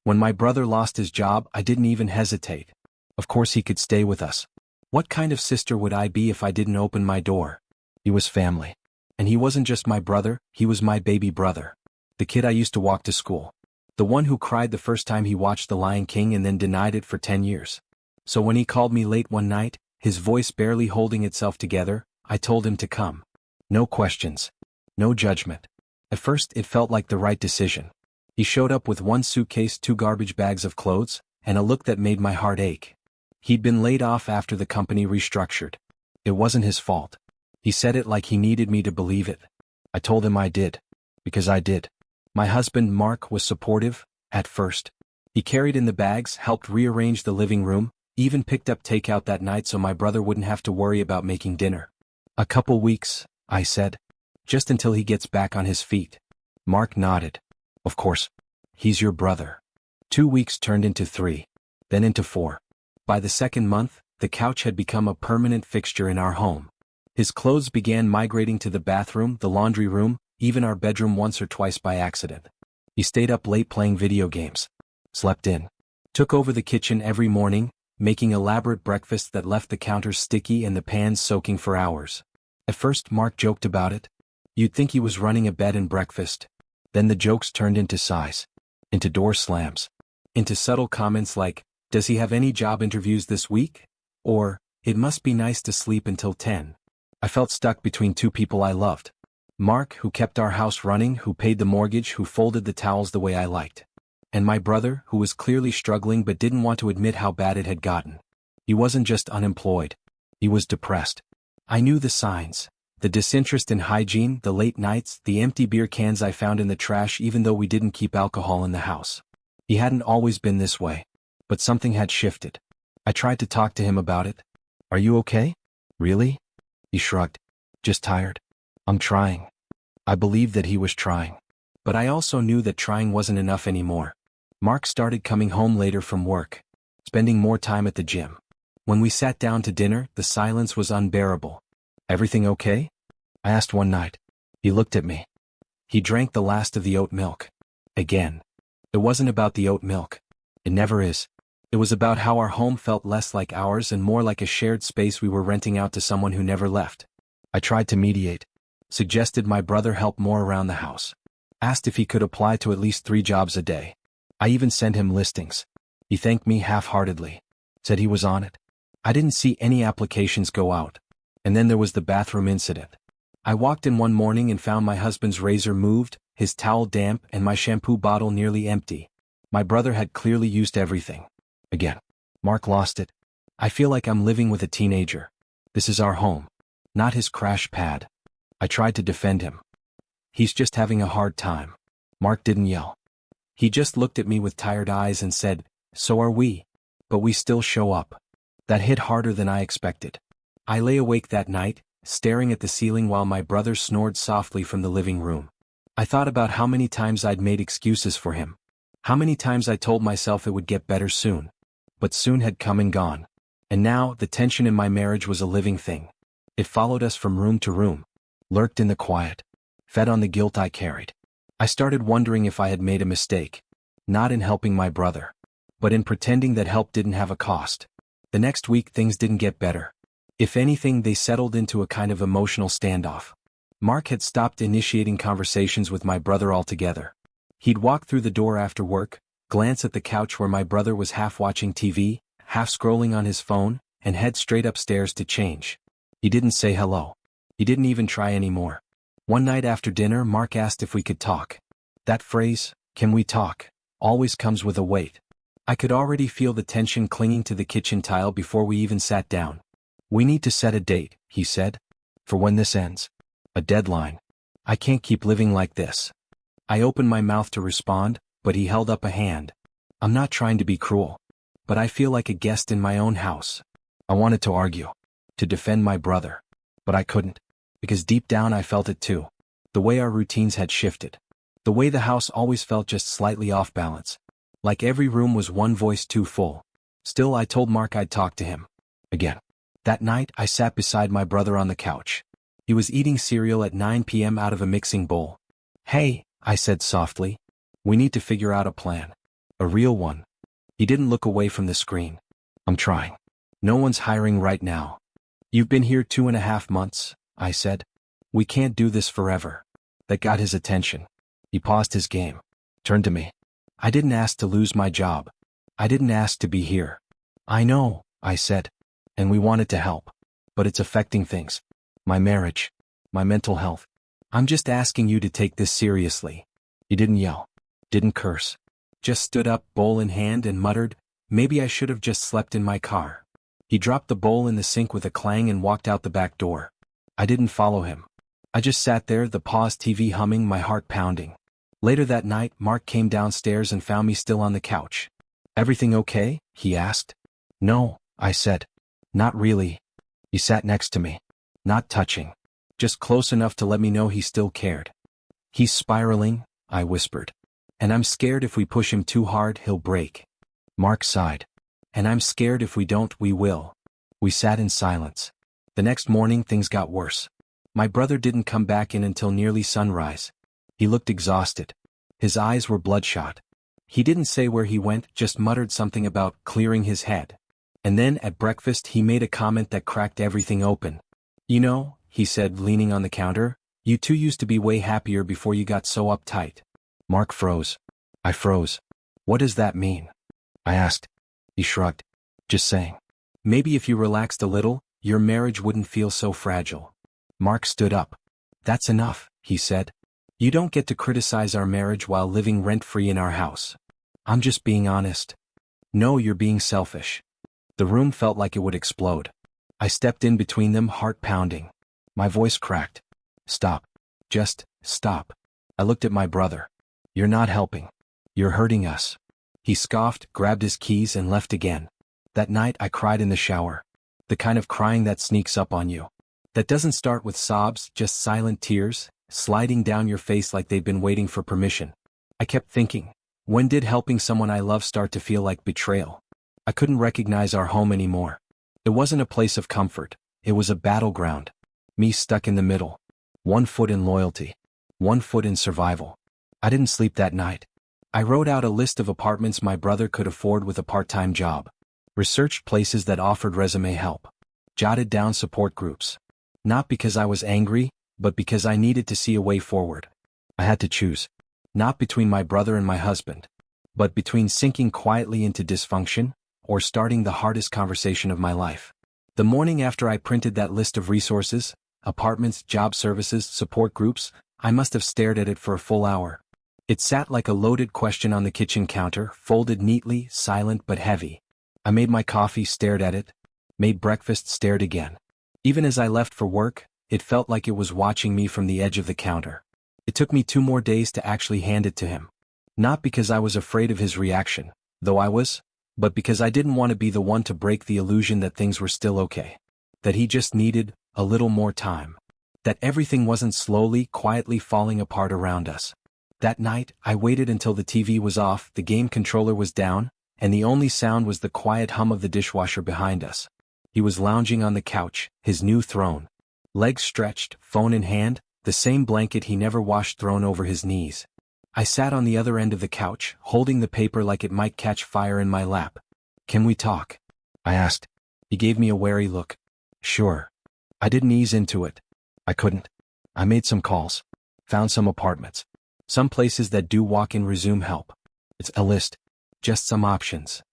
When my brother lost his job, I didn't even hesitate. Of course he could stay with us. What kind of sister would I be if I didn't open my door? He was family. And he wasn't just my brother, he was my baby brother. The kid I used to walk to school. The one who cried the first time he watched The Lion King and then denied it for 10 years. So when he called me late one night, his voice barely holding itself together, I told him to come. No questions. No judgment. At first it felt like the right decision. He showed up with one suitcase, 2 garbage bags of clothes, and a look that made my heart ache. He'd been laid off after the company restructured. It wasn't his fault. He said it like he needed me to believe it. I told him I did. Because I did. My husband, Mark, was supportive, at first. He carried in the bags, helped rearrange the living room, even picked up takeout that night so my brother wouldn't have to worry about making dinner. A couple weeks, I said. Just until he gets back on his feet. Mark nodded. Of course. He's your brother. 2 weeks turned into 3. Then into 4. By the second month, the couch had become a permanent fixture in our home. His clothes began migrating to the bathroom, the laundry room, even our bedroom once or twice by accident. He stayed up late playing video games. Slept in. Took over the kitchen every morning, making elaborate breakfasts that left the counters sticky and the pans soaking for hours. At first Mark joked about it. You'd think he was running a bed and breakfast. Then the jokes turned into sighs. Into door slams. Into subtle comments like, does he have any job interviews this week? Or, it must be nice to sleep until 10. I felt stuck between 2 people I loved. Mark, who kept our house running, who paid the mortgage, who folded the towels the way I liked. And my brother, who was clearly struggling but didn't want to admit how bad it had gotten. He wasn't just unemployed. He was depressed. I knew the signs. The disinterest in hygiene, the late nights, the empty beer cans I found in the trash even though we didn't keep alcohol in the house. He hadn't always been this way. But something had shifted. I tried to talk to him about it. Are you okay? Really? He shrugged. Just tired. I'm trying. I believed that he was trying. But I also knew that trying wasn't enough anymore. Mark started coming home later from work. Spending more time at the gym. When we sat down to dinner, the silence was unbearable. Everything okay? I asked one night. He looked at me. He drank the last of the oat milk. Again. It wasn't about the oat milk. It never is. It was about how our home felt less like ours and more like a shared space we were renting out to someone who never left. I tried to mediate. Suggested my brother help more around the house. Asked if he could apply to at least 3 jobs a day. I even sent him listings. He thanked me half-heartedly. Said he was on it. I didn't see any applications go out. And then there was the bathroom incident. I walked in one morning and found my husband's razor moved, his towel damp, and my shampoo bottle nearly empty. My brother had clearly used everything. Again. Mark lost it. I feel like I'm living with a teenager. This is our home. Not his crash pad. I tried to defend him. He's just having a hard time. Mark didn't yell. He just looked at me with tired eyes and said, so are we. But we still show up. That hit harder than I expected. I lay awake that night, staring at the ceiling while my brother snored softly from the living room. I thought about how many times I'd made excuses for him. How many times I told myself it would get better soon. But soon had come and gone. And now, the tension in my marriage was a living thing. It followed us from room to room. Lurked in the quiet. Fed on the guilt I carried. I started wondering if I had made a mistake. Not in helping my brother. But in pretending that help didn't have a cost. The next week things didn't get better. If anything, they settled into a kind of emotional standoff. Mark had stopped initiating conversations with my brother altogether. He'd walk through the door after work, glance at the couch where my brother was half watching TV, half scrolling on his phone, and head straight upstairs to change. He didn't say hello. He didn't even try anymore. One night after dinner, Mark asked if we could talk. That phrase, can we talk, always comes with a weight. I could already feel the tension clinging to the kitchen tile before we even sat down. We need to set a date, he said. For when this ends. A deadline. I can't keep living like this. I opened my mouth to respond, but he held up a hand. I'm not trying to be cruel. But I feel like a guest in my own house. I wanted to argue. To defend my brother. But I couldn't. Because deep down I felt it too. The way our routines had shifted. The way the house always felt just slightly off balance. Like every room was one voice too full. Still, I told Mark I'd talk to him. Again. That night, I sat beside my brother on the couch. He was eating cereal at 9 p.m. out of a mixing bowl. Hey, I said softly. We need to figure out a plan. A real one. He didn't look away from the screen. I'm trying. No one's hiring right now. You've been here 2.5 months, I said. We can't do this forever. That got his attention. He paused his game. Turned to me. I didn't ask to lose my job. I didn't ask to be here. I know, I said. And we wanted to help. But it's affecting things. My marriage. My mental health. I'm just asking you to take this seriously. He didn't yell. Didn't curse. Just stood up, bowl in hand, and muttered, maybe I should have just slept in my car. He dropped the bowl in the sink with a clang and walked out the back door. I didn't follow him. I just sat there, the paused TV humming, my heart pounding. Later that night, Mark came downstairs and found me still on the couch. Everything okay? He asked. No, I said. Not really. He sat next to me. Not touching. Just close enough to let me know he still cared. He's spiraling, I whispered. And I'm scared if we push him too hard, he'll break. Mark sighed. And I'm scared if we don't, we will. We sat in silence. The next morning things got worse. My brother didn't come back in until nearly sunrise. He looked exhausted. His eyes were bloodshot. He didn't say where he went, just muttered something about clearing his head. And then at breakfast he made a comment that cracked everything open. You know, he said, leaning on the counter, you two used to be way happier before you got so uptight. Mark froze. I froze. What does that mean? I asked. He shrugged. Just saying. Maybe if you relaxed a little, your marriage wouldn't feel so fragile. Mark stood up. That's enough, he said. You don't get to criticize our marriage while living rent-free in our house. I'm just being honest. No, you're being selfish. The room felt like it would explode. I stepped in between them, heart pounding. My voice cracked. Stop. Just stop. I looked at my brother. You're not helping. You're hurting us. He scoffed, grabbed his keys, and left again. That night I cried in the shower. The kind of crying that sneaks up on you. That doesn't start with sobs, just silent tears, sliding down your face like they've been waiting for permission. I kept thinking, when did helping someone I love start to feel like betrayal? I couldn't recognize our home anymore. It wasn't a place of comfort. It was a battleground. Me stuck in the middle. 1 foot in loyalty. 1 foot in survival. I didn't sleep that night. I wrote out a list of apartments my brother could afford with a part-time job. Researched places that offered resume help. Jotted down support groups. Not because I was angry, but because I needed to see a way forward. I had to choose. Not between my brother and my husband, but between sinking quietly into dysfunction, or starting the hardest conversation of my life. The morning after I printed that list of resources, apartments, job services, support groups, I must have stared at it for a full hour. It sat like a loaded question on the kitchen counter, folded neatly, silent but heavy. I made my coffee, stared at it. Made breakfast, stared again. Even as I left for work, it felt like it was watching me from the edge of the counter. It took me 2 more days to actually hand it to him. Not because I was afraid of his reaction, though I was, but because I didn't want to be the one to break the illusion that things were still okay. That he just needed a little more time. That everything wasn't slowly, quietly falling apart around us. That night, I waited until the TV was off, the game controller was down, and the only sound was the quiet hum of the dishwasher behind us. He was lounging on the couch, his new throne. Legs stretched, phone in hand, the same blanket he never washed thrown over his knees. I sat on the other end of the couch, holding the paper like it might catch fire in my lap. Can we talk? I asked. He gave me a wary look. Sure. I didn't ease into it. I couldn't. I made some calls. Found some apartments. Some places that do walk-in resume help. It's a list. Just some options.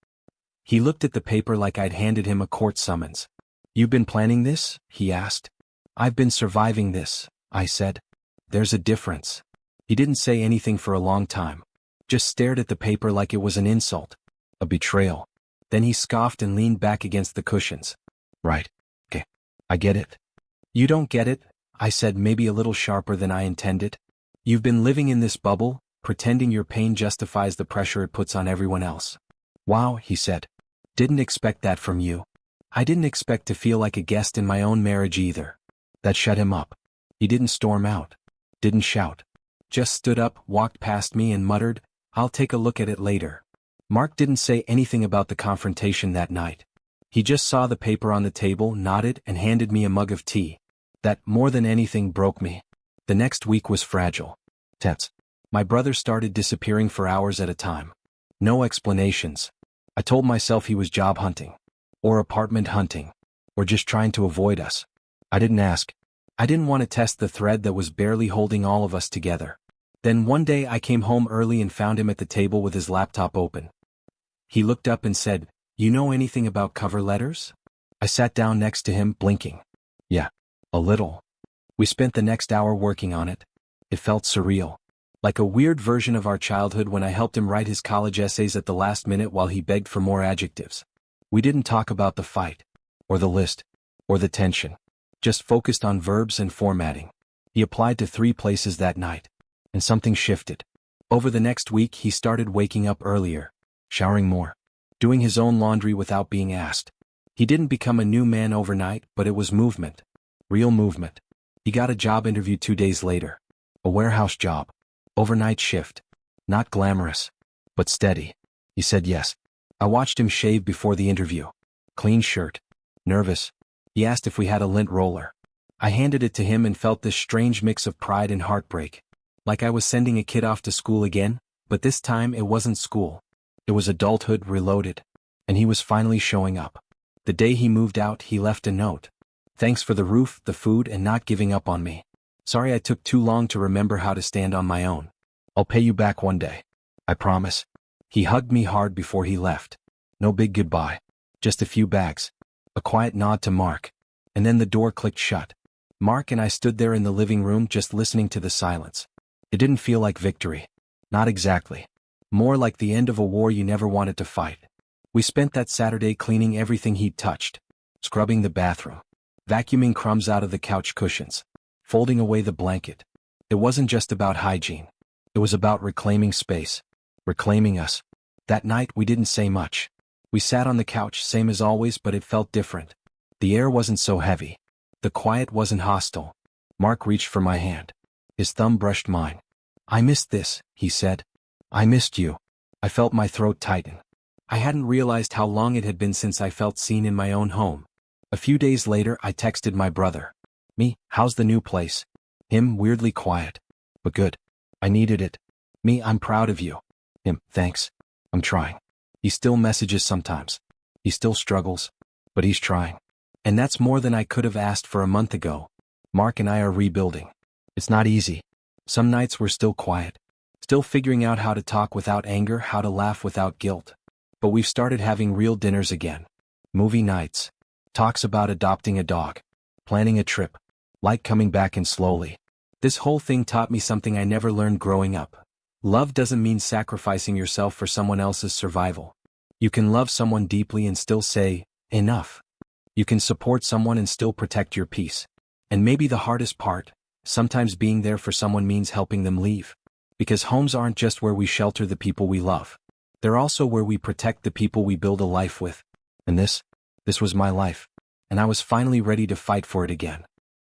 He looked at the paper like I'd handed him a court summons. You've been planning this? He asked. I've been surviving this, I said. There's a difference. He didn't say anything for a long time. Just stared at the paper like it was an insult. A betrayal. Then he scoffed and leaned back against the cushions. Right. Okay. I get it. You don't get it, I said, maybe a little sharper than I intended. You've been living in this bubble, pretending your pain justifies the pressure it puts on everyone else. Wow, he said. Didn't expect that from you. I didn't expect to feel like a guest in my own marriage either. That shut him up. He didn't storm out. Didn't shout. Just stood up, walked past me and muttered, I'll take a look at it later. Mark didn't say anything about the confrontation that night. He just saw the paper on the table, nodded, and handed me a mug of tea. That, more than anything, broke me. The next week was fragile. Tense. My brother started disappearing for hours at a time. No explanations. I told myself he was job hunting. Or apartment hunting. Or just trying to avoid us. I didn't ask. I didn't want to test the thread that was barely holding all of us together. Then one day I came home early and found him at the table with his laptop open. He looked up and said, "You know anything about cover letters?" I sat down next to him, blinking. Yeah, a little. We spent the next hour working on it. It felt surreal. Like a weird version of our childhood when I helped him write his college essays at the last minute while he begged for more adjectives. We didn't talk about the fight, or the list, or the tension. Just focused on verbs and formatting. He applied to 3 places that night. And something shifted. Over the next week he started waking up earlier, showering more, doing his own laundry without being asked. He didn't become a new man overnight, but it was movement. Real movement. He got a job interview 2 days later. A warehouse job. Overnight shift. Not glamorous, but steady. He said yes. I watched him shave before the interview. Clean shirt. Nervous. He asked if we had a lint roller. I handed it to him and felt this strange mix of pride and heartbreak. Like I was sending a kid off to school again, but this time it wasn't school. It was adulthood reloaded. And he was finally showing up. The day he moved out, he left a note. Thanks for the roof, the food, and not giving up on me. Sorry I took too long to remember how to stand on my own. I'll pay you back one day. I promise. He hugged me hard before he left. No big goodbye. Just a few bags. A quiet nod to Mark. And then the door clicked shut. Mark and I stood there in the living room just listening to the silence. It didn't feel like victory. Not exactly. More like the end of a war you never wanted to fight. We spent that Saturday cleaning everything he'd touched. Scrubbing the bathroom. Vacuuming crumbs out of the couch cushions. Folding away the blanket. It wasn't just about hygiene. It was about reclaiming space. Reclaiming us. That night we didn't say much. We sat on the couch, same as always, but it felt different. The air wasn't so heavy. The quiet wasn't hostile. Mark reached for my hand. His thumb brushed mine. I missed this, he said. I missed you. I felt my throat tighten. I hadn't realized how long it had been since I felt seen in my own home. A few days later I texted my brother. Me, how's the new place? Him, weirdly quiet. But good. I needed it. Me, I'm proud of you. Him, thanks. I'm trying. He still messages sometimes. He still struggles. But he's trying. And that's more than I could have asked for a month ago. Mark and I are rebuilding. It's not easy. Some nights we're still quiet. Still figuring out how to talk without anger, how to laugh without guilt. But we've started having real dinners again. Movie nights. Talks about adopting a dog. Planning a trip. Like coming back in slowly. This whole thing taught me something I never learned growing up. Love doesn't mean sacrificing yourself for someone else's survival. You can love someone deeply and still say, enough. You can support someone and still protect your peace. And maybe the hardest part, sometimes being there for someone means helping them leave. Because homes aren't just where we shelter the people we love. They're also where we protect the people we build a life with. And this was my life. And I was finally ready to fight for it again.